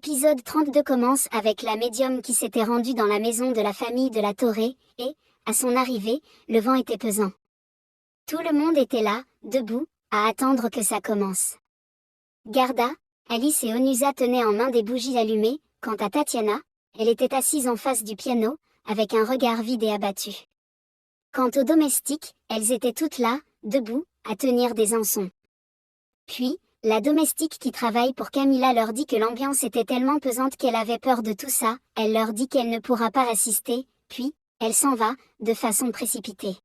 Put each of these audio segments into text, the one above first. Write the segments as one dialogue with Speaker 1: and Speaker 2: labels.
Speaker 1: L'épisode 32 commence avec la médium qui s'était rendue dans la maison de la famille de la Torre, et, à son arrivée, le vent était pesant. Tout le monde était là, debout, à attendre que ça commence. Garda, Alice et Onusa tenaient en main des bougies allumées, quant à Tatiana, elle était assise en face du piano, avec un regard vide et abattu. Quant aux domestiques, elles étaient toutes là, debout, à tenir des ançons. Puis, la domestique qui travaille pour Camilla leur dit que l'ambiance était tellement pesante qu'elle avait peur de tout ça, elle leur dit qu'elle ne pourra pas assister, puis, elle s'en va, de façon précipitée.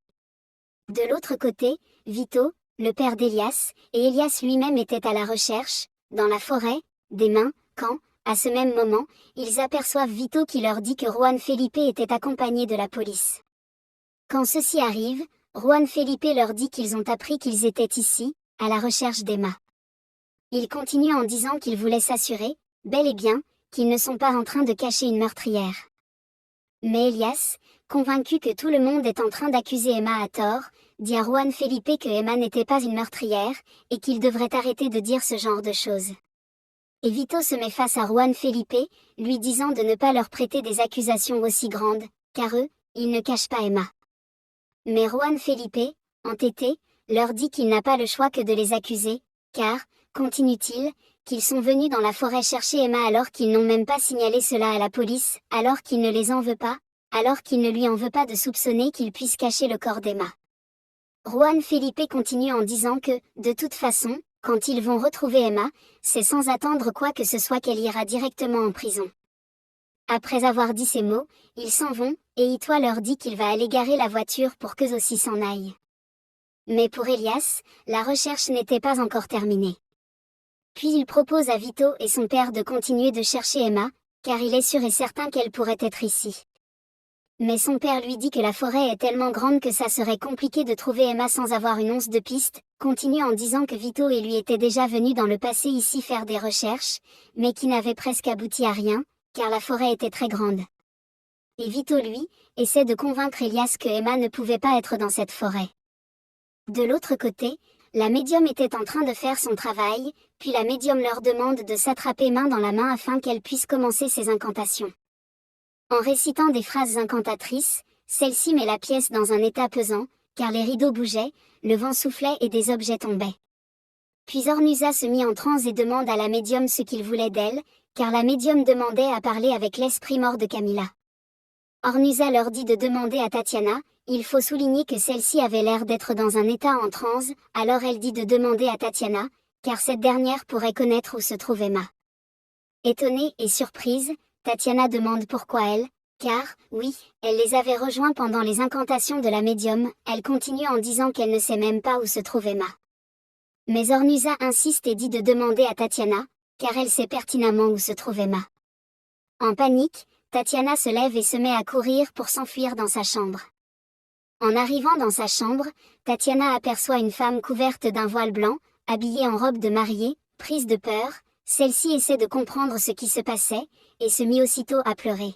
Speaker 1: De l'autre côté, Vito, le père d'Elias, et Elias lui-même étaient à la recherche, dans la forêt, des mains, quand, à ce même moment, ils aperçoivent Vito qui leur dit que Juan Felipe était accompagné de la police. Quand ceci arrive, Juan Felipe leur dit qu'ils ont appris qu'ils étaient ici, à la recherche d'Emma. Il continue en disant qu'il voulait s'assurer, bel et bien, qu'ils ne sont pas en train de cacher une meurtrière. Mais Elias, convaincu que tout le monde est en train d'accuser Emma à tort, dit à Juan Felipe que Emma n'était pas une meurtrière, et qu'il devrait arrêter de dire ce genre de choses. Et Vito se met face à Juan Felipe, lui disant de ne pas leur prêter des accusations aussi grandes, car eux, ils ne cachent pas Emma. Mais Juan Felipe, entêté, leur dit qu'il n'a pas le choix que de les accuser, car, continue-t-il, qu'ils sont venus dans la forêt chercher Emma alors qu'ils n'ont même pas signalé cela à la police, alors qu'il ne les en veut pas, alors qu'il ne lui en veut pas de soupçonner qu'il puisse cacher le corps d'Emma. Juan Felipe continue en disant que, de toute façon, quand ils vont retrouver Emma, c'est sans attendre quoi que ce soit qu'elle ira directement en prison. Après avoir dit ces mots, ils s'en vont, et Itoa leur dit qu'il va aller garer la voiture pour qu'eux aussi s'en aillent. Mais pour Elias, la recherche n'était pas encore terminée. Puis il propose à Vito et son père de continuer de chercher Emma, car il est sûr et certain qu'elle pourrait être ici. Mais son père lui dit que la forêt est tellement grande que ça serait compliqué de trouver Emma sans avoir une once de piste, continue en disant que Vito et lui étaient déjà venus dans le passé ici faire des recherches, mais qui n'avaient presque abouti à rien, car la forêt était très grande. Et Vito lui, essaie de convaincre Elias que Emma ne pouvait pas être dans cette forêt. De l'autre côté, la médium était en train de faire son travail, puis la médium leur demande de s'attraper main dans la main afin qu'elle puisse commencer ses incantations. En récitant des phrases incantatrices, celle-ci met la pièce dans un état pesant, car les rideaux bougeaient, le vent soufflait et des objets tombaient. Puis Ornusa se mit en transe et demande à la médium ce qu'il voulait d'elle, car la médium demandait à parler avec l'esprit mort de Camilla. Ornusa leur dit de demander à Tatiana, il faut souligner que celle-ci avait l'air d'être dans un état en transe, alors elle dit de demander à Tatiana, car cette dernière pourrait connaître où se trouve Emma. Étonnée et surprise, Tatiana demande pourquoi elle, car, oui, elle les avait rejoints pendant les incantations de la médium, elle continue en disant qu'elle ne sait même pas où se trouve Emma. Mais Ornusa insiste et dit de demander à Tatiana, car elle sait pertinemment où se trouve Emma. En panique, Tatiana se lève et se met à courir pour s'enfuir dans sa chambre. En arrivant dans sa chambre, Tatiana aperçoit une femme couverte d'un voile blanc, habillée en robe de mariée, prise de peur, celle-ci essaie de comprendre ce qui se passait, et se mit aussitôt à pleurer.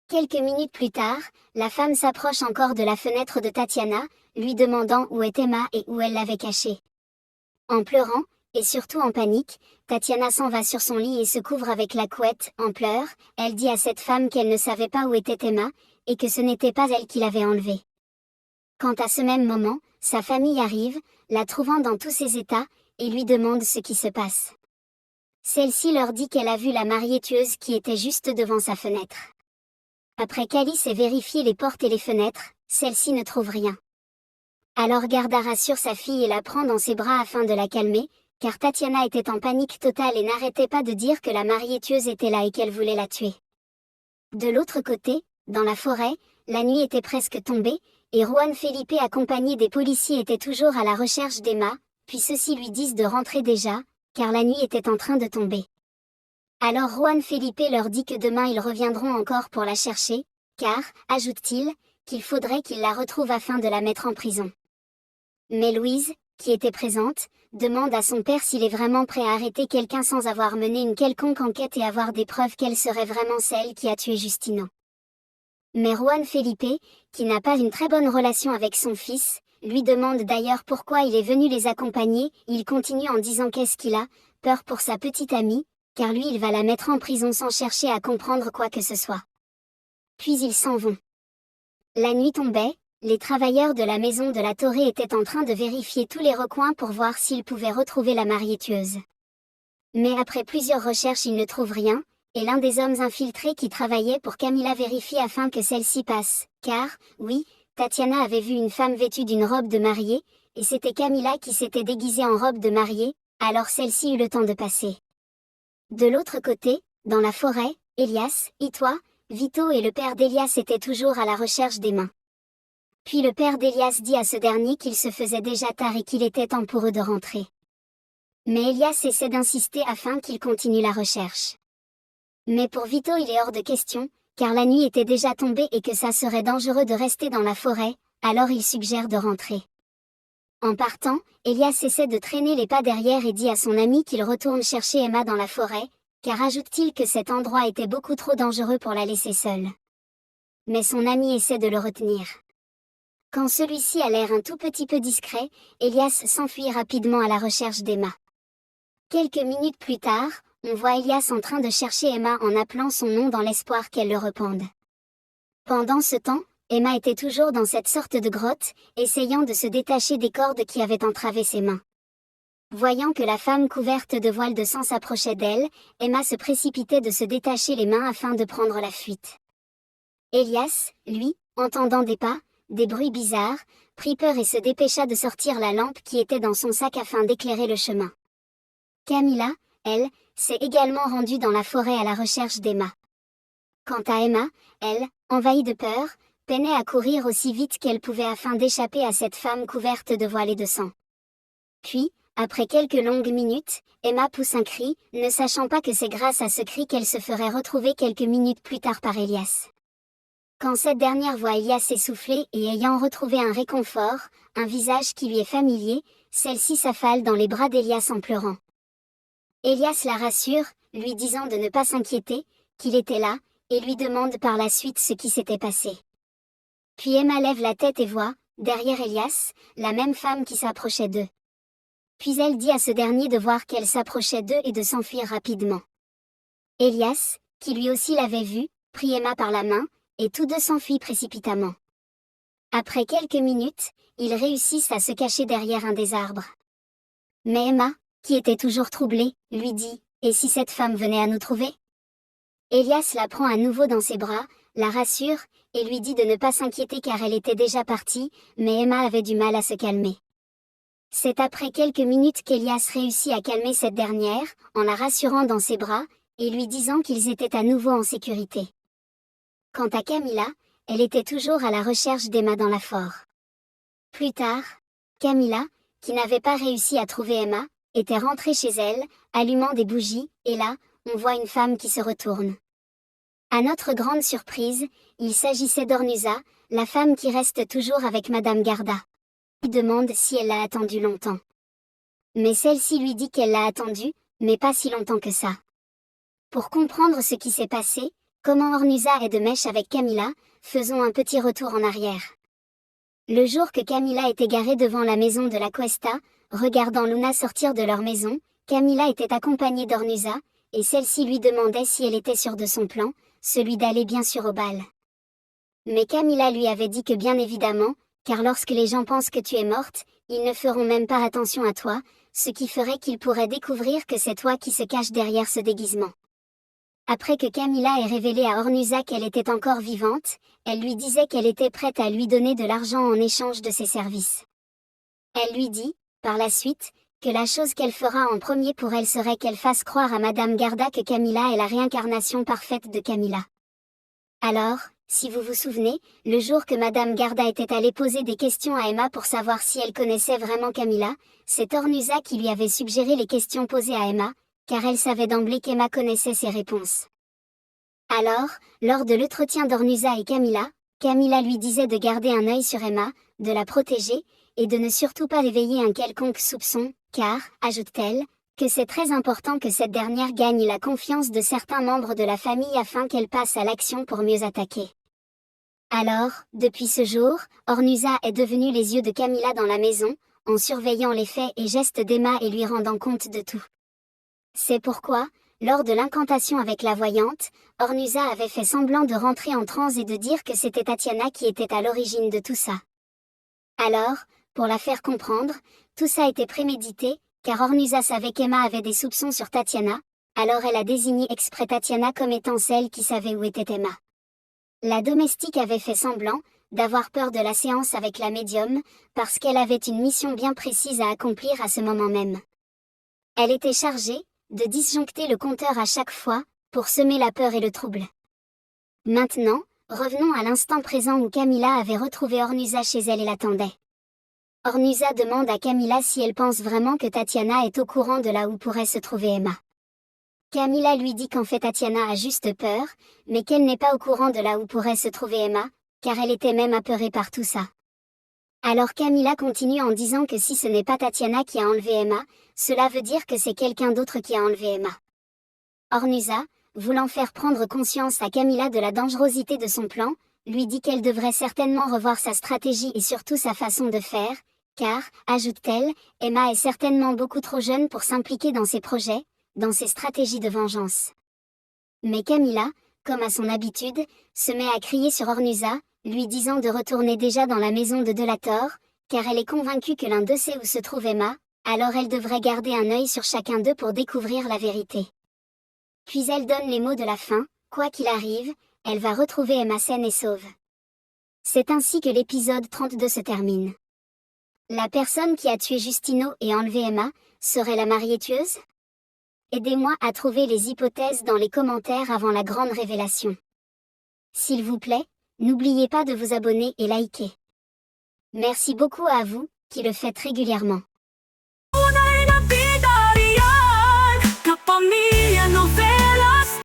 Speaker 1: Quelques minutes plus tard, la femme s'approche encore de la fenêtre de Tatiana, lui demandant où est Emma et où elle l'avait cachée. En pleurant, et surtout en panique, Tatiana s'en va sur son lit et se couvre avec la couette, en pleurs, elle dit à cette femme qu'elle ne savait pas où était Emma, et que ce n'était pas elle qui l'avait enlevée. Quant à ce même moment, sa famille arrive, la trouvant dans tous ses états, et lui demande ce qui se passe. Celle-ci leur dit qu'elle a vu la mariée tueuse qui était juste devant sa fenêtre. Après qu'Alice ait vérifié les portes et les fenêtres, celle-ci ne trouve rien. Alors Garda rassure sa fille et la prend dans ses bras afin de la calmer, car Tatiana était en panique totale et n'arrêtait pas de dire que la mariée tueuse était là et qu'elle voulait la tuer. De l'autre côté, dans la forêt, la nuit était presque tombée, et Juan Felipe accompagné des policiers était toujours à la recherche d'Emma, puis ceux-ci lui disent de rentrer déjà, car la nuit était en train de tomber. Alors Juan Felipe leur dit que demain ils reviendront encore pour la chercher, car, ajoute-t-il, qu'il faudrait qu'ils la retrouvent afin de la mettre en prison. Mais Louise, qui était présente, demande à son père s'il est vraiment prêt à arrêter quelqu'un sans avoir mené une quelconque enquête et avoir des preuves qu'elle serait vraiment celle qui a tué Justino. Mais Juan Felipe, qui n'a pas une très bonne relation avec son fils, lui demande d'ailleurs pourquoi il est venu les accompagner, il continue en disant qu'est-ce qu'il a, peur pour sa petite amie, car lui il va la mettre en prison sans chercher à comprendre quoi que ce soit. Puis ils s'en vont. La nuit tombait, les travailleurs de la maison de la Torre étaient en train de vérifier tous les recoins pour voir s'ils pouvaient retrouver la mariée tueuse. Mais après plusieurs recherches ils ne trouvent rien, et l'un des hommes infiltrés qui travaillait pour Camilla vérifie afin que celle-ci passe, car, oui, Tatiana avait vu une femme vêtue d'une robe de mariée, et c'était Camilla qui s'était déguisée en robe de mariée, alors celle-ci eut le temps de passer. De l'autre côté, dans la forêt, Elias, Itoi, Vito et le père d'Elias étaient toujours à la recherche d'Emma. Puis le père d'Elias dit à ce dernier qu'il se faisait déjà tard et qu'il était temps pour eux de rentrer. Mais Elias essaie d'insister afin qu'il continue la recherche. Mais pour Vito il est hors de question, car la nuit était déjà tombée et que ça serait dangereux de rester dans la forêt, alors il suggère de rentrer. En partant, Elias essaie de traîner les pas derrière et dit à son ami qu'il retourne chercher Emma dans la forêt, car ajoute-t-il que cet endroit était beaucoup trop dangereux pour la laisser seule. Mais son ami essaie de le retenir. Quand celui-ci a l'air un tout petit peu discret, Elias s'enfuit rapidement à la recherche d'Emma. Quelques minutes plus tard, on voit Elias en train de chercher Emma en appelant son nom dans l'espoir qu'elle le repende. Pendant ce temps, Emma était toujours dans cette sorte de grotte, essayant de se détacher des cordes qui avaient entravé ses mains. Voyant que la femme couverte de voiles de sang s'approchait d'elle, Emma se précipitait de se détacher les mains afin de prendre la fuite. Elias, lui, entendant des pas, des bruits bizarres, prit peur et se dépêcha de sortir la lampe qui était dans son sac afin d'éclairer le chemin. Camilla, elle, s'est également rendue dans la forêt à la recherche d'Emma. Quant à Emma, elle, envahie de peur, peinait à courir aussi vite qu'elle pouvait afin d'échapper à cette femme couverte de voiles et de sang. Puis, après quelques longues minutes, Emma pousse un cri, ne sachant pas que c'est grâce à ce cri qu'elle se ferait retrouver quelques minutes plus tard par Elias. Quand cette dernière voit Elias s'essouffler et ayant retrouvé un réconfort, un visage qui lui est familier, celle-ci s'affale dans les bras d'Elias en pleurant. Elias la rassure, lui disant de ne pas s'inquiéter, qu'il était là, et lui demande par la suite ce qui s'était passé. Puis Emma lève la tête et voit, derrière Elias, la même femme qui s'approchait d'eux. Puis elle dit à ce dernier de voir qu'elle s'approchait d'eux et de s'enfuir rapidement. Elias, qui lui aussi l'avait vue, prit Emma par la main, et tous deux s'enfuient précipitamment. Après quelques minutes, ils réussissent à se cacher derrière un des arbres. Mais Emma, qui était toujours troublée, lui dit, « Et si cette femme venait à nous trouver ?» Elias la prend à nouveau dans ses bras, la rassure, et lui dit de ne pas s'inquiéter car elle était déjà partie, mais Emma avait du mal à se calmer. C'est après quelques minutes qu'Elias réussit à calmer cette dernière, en la rassurant dans ses bras, et lui disant qu'ils étaient à nouveau en sécurité. Quant à Camilla, elle était toujours à la recherche d'Emma dans la forêt. Plus tard, Camilla, qui n'avait pas réussi à trouver Emma, était rentrée chez elle, allumant des bougies, et là, on voit une femme qui se retourne. À notre grande surprise, il s'agissait d'Ornusa, la femme qui reste toujours avec Madame Garda. Il demande si elle l'a attendu longtemps. Mais celle-ci lui dit qu'elle l'a attendu, mais pas si longtemps que ça. Pour comprendre ce qui s'est passé, comment Ornusa est de mèche avec Camilla, faisons un petit retour en arrière. Le jour que Camilla était garée devant la maison de la Cuesta, regardant Luna sortir de leur maison, Camilla était accompagnée d'Ornusa, et celle-ci lui demandait si elle était sûre de son plan, celui d'aller bien sûr au bal. Mais Camilla lui avait dit que bien évidemment, car lorsque les gens pensent que tu es morte, ils ne feront même pas attention à toi, ce qui ferait qu'ils pourraient découvrir que c'est toi qui se cache derrière ce déguisement. Après que Camilla ait révélé à Ornusa qu'elle était encore vivante, elle lui disait qu'elle était prête à lui donner de l'argent en échange de ses services. Elle lui dit, par la suite, que la chose qu'elle fera en premier pour elle serait qu'elle fasse croire à Madame Garda que Camilla est la réincarnation parfaite de Camilla. Alors, si vous vous souvenez, le jour que Madame Garda était allée poser des questions à Emma pour savoir si elle connaissait vraiment Camilla, c'est Ornusa qui lui avait suggéré les questions posées à Emma, car elle savait d'emblée qu'Emma connaissait ses réponses. Alors, lors de l'entretien d'Ornusa et Camilla, Camilla lui disait de garder un œil sur Emma, de la protéger, et de ne surtout pas éveiller un quelconque soupçon, car, ajoute-t-elle, que c'est très important que cette dernière gagne la confiance de certains membres de la famille afin qu'elle passe à l'action pour mieux attaquer. Alors, depuis ce jour, Ornusa est devenue les yeux de Camilla dans la maison, en surveillant les faits et gestes d'Emma et lui rendant compte de tout. C'est pourquoi, lors de l'incantation avec la voyante, Ornusa avait fait semblant de rentrer en transe et de dire que c'était Tatiana qui était à l'origine de tout ça. Alors, pour la faire comprendre, tout ça était prémédité, car Ornusa savait qu'Emma avait des soupçons sur Tatiana, alors elle a désigné exprès Tatiana comme étant celle qui savait où était Emma. La domestique avait fait semblant d'avoir peur de la séance avec la médium, parce qu'elle avait une mission bien précise à accomplir à ce moment même. Elle était chargée de disjoncter le compteur à chaque fois, pour semer la peur et le trouble. Maintenant, revenons à l'instant présent où Camilla avait retrouvé Ornusa chez elle et l'attendait. Ornusa demande à Camilla si elle pense vraiment que Tatiana est au courant de là où pourrait se trouver Emma. Camilla lui dit qu'en fait Tatiana a juste peur, mais qu'elle n'est pas au courant de là où pourrait se trouver Emma, car elle était même apeurée par tout ça. Alors Camilla continue en disant que si ce n'est pas Tatiana qui a enlevé Emma, cela veut dire que c'est quelqu'un d'autre qui a enlevé Emma. Ornusa, voulant faire prendre conscience à Camilla de la dangerosité de son plan, lui dit qu'elle devrait certainement revoir sa stratégie et surtout sa façon de faire, car, ajoute-t-elle, Emma est certainement beaucoup trop jeune pour s'impliquer dans ses projets, dans ses stratégies de vengeance. Mais Camilla, comme à son habitude, se met à crier sur Ornusa, lui disant de retourner déjà dans la maison de Delator, car elle est convaincue que l'un d'eux sait où se trouve Emma, alors elle devrait garder un œil sur chacun d'eux pour découvrir la vérité. Puis elle donne les mots de la fin, quoi qu'il arrive, elle va retrouver Emma saine et sauve. C'est ainsi que l'épisode 32 se termine. La personne qui a tué Justino et enlevé Emma, serait la mariée tueuse? Aidez-moi à trouver les hypothèses dans les commentaires avant la grande révélation. S'il vous plaît, n'oubliez pas de vous abonner et liker. Merci beaucoup à vous, qui le faites régulièrement.